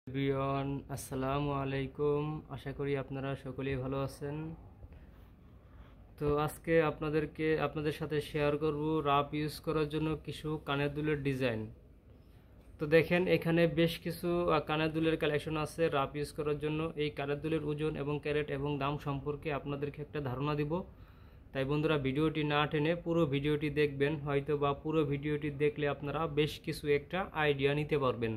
Everyone, আসসালামু আলাইকুম। আশা করি আপনারা সকলেই ভালো আছেন। তো আজকে আপনাদের সাথে শেয়ার করব রাফ ইউজ করার জন্য কিছু কানের দুলের ডিজাইন। তো দেখেন, এখানে বেশ কিছু কানের দুলের কালেকশন আছে রাফ ইউজ করার জন্য। এই কানের দুলের ওজন এবং ক্যারেট এবং দাম সম্পর্কে আপনাদেরকে একটা ধারণা দিব। তাই বন্ধুরা, ভিডিওটি না টেনে পুরো ভিডিওটি দেখবেন। হয়তো বা পুরো ভিডিওটি দেখলে আপনারা বেশ কিছু একটা আইডিয়া নিতে পারবেন।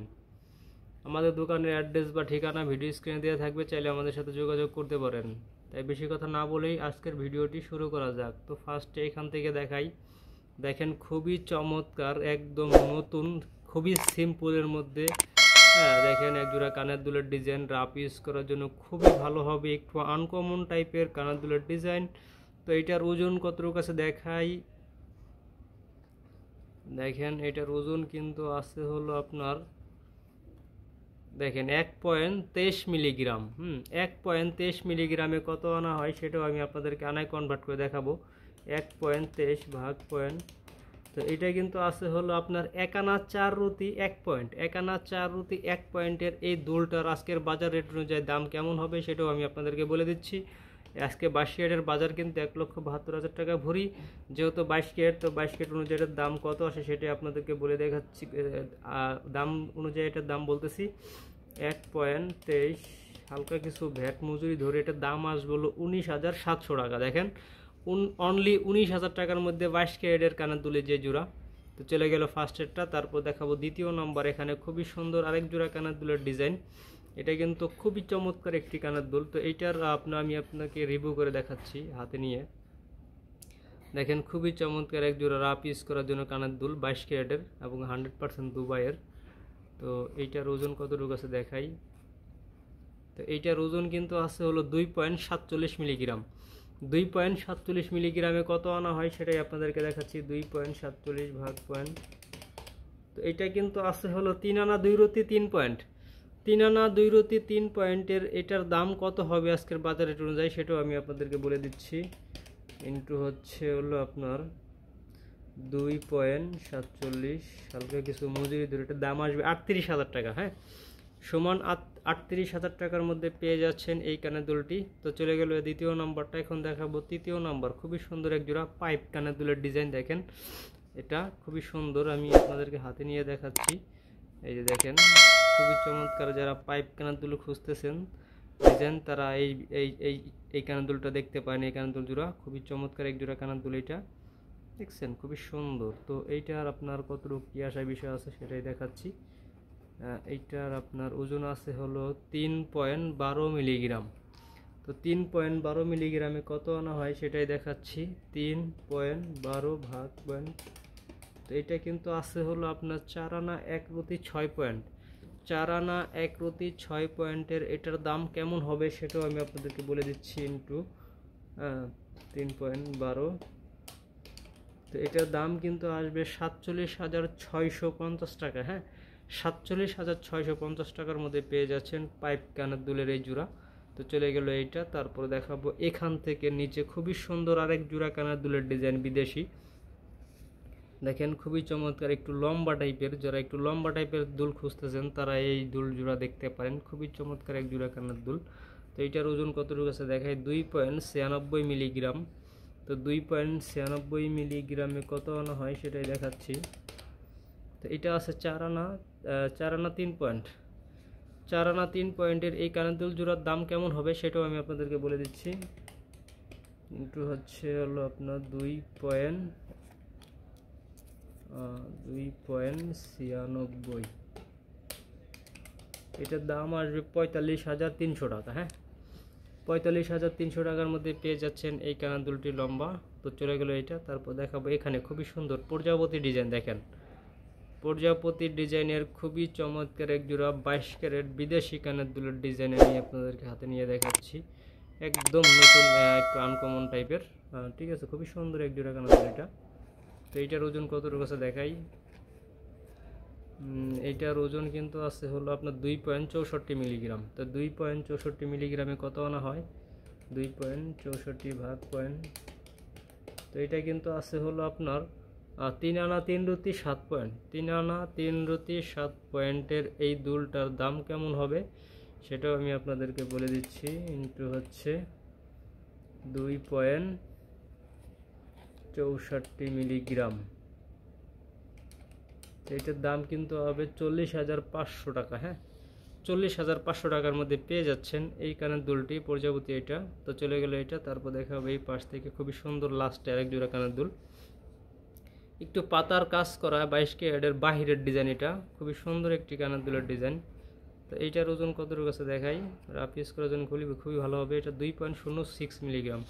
আমাদের দোকানের অ্যাড্রেস বা ঠিকানা ভিডিও স্ক্রিনে দেওয়া থাকবে, চাইলে আমাদের সাথে যোগাযোগ করতে পারেন। তাই বেশি কথা না বলেই আজকের ভিডিওটি শুরু করা যাক। তো ফার্স্টে এখান থেকে দেখাই। দেখেন, খুবই চমৎকার, একদম নতুন, খুবই সিম্পলের মধ্যে। হ্যাঁ, দেখেন একজোড়া কানের দুলের ডিজাইন রাফ ইউজ করার জন্য খুবই ভালো হবে। একটু আনকমন টাইপের কানের দুলের ডিজাইন। তো এটার ওজন কতটুকু আছে দেখাই। দেখেন, এটার ওজন কিন্তু আছে হলো আপনার, দেখেন 1.23 মিলিগ্রাম। 1.23 মিলিগ্রামে কত আনা হয় সেটাও আমি আপনাদেরকে আনায় কনভার্ট করে দেখাবো। 1.23 ভাগ পয়েন্ট, তো এটা কিন্তু আছে হলো আপনার 1 আনা 4 রুটি 1 পয়েন্ট। 1 আনা 4 রুটি 1 পয়েন্টের এই দুলটার আজকের বাজার রেট অনুযায়ী দাম কেমন হবে সেটাও আমি আপনাদেরকে বলে দিচ্ছি। আজকে 22 ক্যারেটের বাজার কিন্তু 1,72,000 টাকা ভরি। যেহেতু 22 ক্যারেট, তো 22 ক্যারেট অনুযায়ী এটার দাম কত আসে সেটাই আপনাদেরকে বলে দেখাচ্ছি। দাম অনুযায়ী এটার দাম বলতেছি 1.23, হালকা কিছু ভ্যাট মজুরি ধরে এটার দাম আসবে হলো 19,700 টাকা। দেখেন, অনলি 19,000 টাকার মধ্যে 22 ক্যারেটের কানের দুলে যে জোড়া। তো চলে গেল ফার্স্টেরটা, তারপর দেখাবো দ্বিতীয় নম্বর। এখানে খুবই সুন্দর আরেক জোড়া কানের দুলের ডিজাইন। এটা কিন্তু খুবই চমৎকার একটি কানের দুল। তো এইটার আমি আপনাকে রিভিউ করে দেখাচ্ছি হাতে নিয়ে। দেখেন, খুবই চমৎকার এক জোড়া রাফ ইউজ করার জন্য কানের দুল 22 ক্যারেটের এবং 100% দুবাইয়ের। তো এইটার ওজন কতটুকু আছে দেখাই। তো এইটার ওজন কিন্তু আছে হলো 2.47 মিলিগ্রাম। 2.47 মিলিগ্রামে কত আনা হয় সেটাই আপনাদেরকে দেখাচ্ছি। 2.47 ভাগ পয়েন্ট, তো এটা কিন্তু আছে হলো 3 আনা 2 রতি 3 পয়েন্ট। 3 আনা 2 রতি 3 পয়েন্টের এটার দাম কত হবে আজকের বাজার রেট অনুযায়ী সেটাও আমি আপনাদেরকে বলে দিচ্ছি। ইন্টু হচ্ছে হলো আপনার 2.47, হালকা কিছু মজুরি ধরে এটার দাম আসবে 38,000 টাকা। হ্যাঁ, সমান 38,000 টাকার মধ্যে পেয়ে যাচ্ছেন এই কানের দুলটি। তো চলে গেল দ্বিতীয় নম্বরটা। এখন দেখাবো তৃতীয় নম্বর। খুবই সুন্দর এক জোড়া পাইপ কানের দুলের ডিজাইন। দেখেন, এটা খুবই সুন্দর, আমি আপনাদেরকে হাতে নিয়ে দেখাচ্ছি। এই যে দেখেন, খুবই চমৎকার। যারা পাইপ কানের দুল খুঁজতেছেন ডিজাইন, তারা এই এই এই এই কানের দুলটা দেখতে পারেন। এই কানের দুল জোড়া খুবই চমৎকার এক জোড়া কানের দুল। এটা দেখছেন, খুবই সুন্দর। তো এইটার আপনার কতটুকু কি আসার বিষয় আছে সেটাই দেখাচ্ছি। এইটার আপনার ওজন আছে হলো 3.12 মিলিগ্রাম। তো 3.12 মিলিগ্রামে কত আনা হয় সেটাই দেখাচ্ছি। 3.12 ভাগ পয়েন্ট, তো এটা কিন্তু আছে হলো আপনার 4 আনা 1 রতি 6 পয়েন্ট। 4 আনা 1 রতি 6 পয়েন্টের এটার দাম কেমন হবে সেটাও আমি আপনাদেরকে বলে দিচ্ছি। ইন্টু 3.12, তো এটার দাম কিন্তু আসবে 47,650 টাকা। হ্যাঁ, 47,650 টাকার মধ্যে পেয়ে যাচ্ছেন পাইপ কানের দুলের এই জোড়া। তো চলে গেল এইটা। তারপর দেখাবো এখান থেকে নিচে খুবই সুন্দর আরেক জোড়া কানের দুলের ডিজাইন বিদেশি। দেখেন, খুবই চমৎকার, একটু লম্বা টাইপের। যারা একটু লম্বা টাইপের দুল খুঁজতেছেন তারা এই দুল জোড়া দেখতে পারেন। খুবই চমৎকার এক জোড়া কানের দুল। তো এইটার ওজন কতটুকু আছে দেখায়। 2.96 মিলিগ্রাম। তো 2.96 মিলিগ্রামে কত আনা হয় সেটাই দেখাচ্ছি। তো এটা আছে 4 আনা 3 পয়েন্ট। 4 আনা 3 পয়েন্টের এই কানের দুল জোড়ার দাম কেমন হবে সেটাও আমি আপনাদেরকে বলে দিচ্ছি। ইন্টু হচ্ছে হলো আপনার 2.96, এটার দাম আসবে 45,300 টাকা। হ্যাঁ, 45,300 টাকার মধ্যে পেয়ে যাচ্ছেন এই কানের দুলটি লম্বা। তো চলে গেল এইটা। তারপর দেখাবো এখানে খুবই সুন্দর প্রজাপতি ডিজাইন। দেখেন, প্রজাপতি ডিজাইনের খুবই চমৎকার এক জোড়া 22 ক্যারেট বিদেশি কানের দুলের ডিজাইন আমি আপনাদেরকে হাতে নিয়ে দেখাচ্ছি। একদম নতুন, একটু আনকমন টাইপের। ঠিক আছে, খুবই সুন্দর এক জোড়া কানের দুল এটা। তো এইটার ওজন কতটুকু আছে দেখাই। এইটার ওজন কিন্তু আছে হলো আপনার 2.64 মিলিগ্রাম। তো 2.64 মিলিগ্রামে কত আনা হয়। 2.64 ভাগ পয়েন্ট, তো এটা কিন্তু আছে হলো আপনার 3 আনা 3 রুতি 7 পয়েন্ট, 3 আনা 3 রুতি 7 পয়েন্টের এই দুলটার দাম কেমন হবে সেটাও আমি আপনাদেরকে বলে দিচ্ছি। ইন্টু হচ্ছে 2.64 মিলিগ্রাম, এটার দাম কিন্তু হবে 40,500 টাকা। হ্যাঁ, 40,500 টাকার মধ্যে পেয়ে যাচ্ছেন এই কানের দুলটি প্রজাপতি। এটা তো চলে গেল এটা, তারপর দেখা হবে এই পাশ থেকে খুবই সুন্দর লাস্টে আরেক জোড়া কানের দুল, একটু পাতার কাজ করা 22 ক্যারেটের বাহিরের ডিজাইন। এটা খুবই সুন্দর একটি কানের দুলের ডিজাইন। তো এইটার ওজন কতটুকু আছে দেখাই, রাফ ইউজ করার জন্য খুবই ভালো হবে। এটা 2.06 মিলিগ্রাম,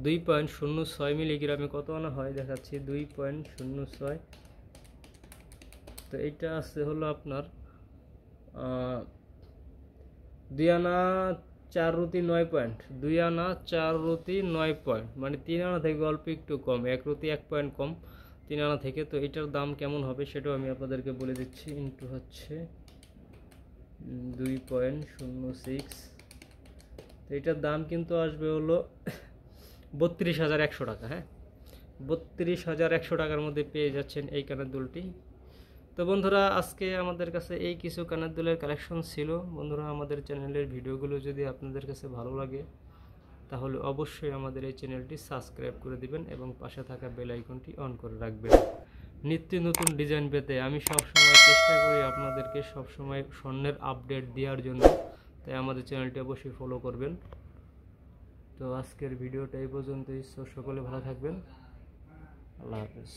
2.06 মিলিগ্রামে কত আনা হয় দেখাচ্ছি, 2.06। তো এইটা আছে হলো আপনার 2 আনা 4 রুতি 9 পয়েন্ট, 2 আনা 4 রুতি 9 পয়েন্ট, মানে 3 আনা থেকে অল্প একটু কম, 1 রুতি 1 পয়েন্ট কম 3 আনা থেকে। তো এটার দাম কেমন হবে সেটাও আমি আপনাদেরকে বলে দিচ্ছি। ইন্টু হচ্ছে 2.06। তো এটার দাম কিন্তু আসবে হলো 32,100 টাকা। হ্যাঁ, 32,100 টাকার মধ্যে পেয়ে যাচ্ছেন এই কানের দুলটি। তো বন্ধুরা, আজকে আমাদের কাছে এই কিছু কানের দুলের কালেকশন ছিল। বন্ধুরা, আমাদের চ্যানেলের ভিডিওগুলো যদি আপনাদের কাছে ভালো লাগে তাহলে অবশ্যই আমাদের এই চ্যানেলটি সাবস্ক্রাইব করে দিবেন এবং পাশে থাকা বেল আইকনটি অন করে রাখবেন। নিত্য নতুন ডিজাইন পেতে আমি সবসময় চেষ্টা করি আপনাদেরকে সবসময় স্বর্ণের আপডেট দেওয়ার জন্য, তাই আমাদের চ্যানেলটি অবশ্যই ফলো করবেন। তো আজকের ভিডিওটা এই পর্যন্তই। সকলে ভালো থাকবেন। আল্লাহ হাফেজ।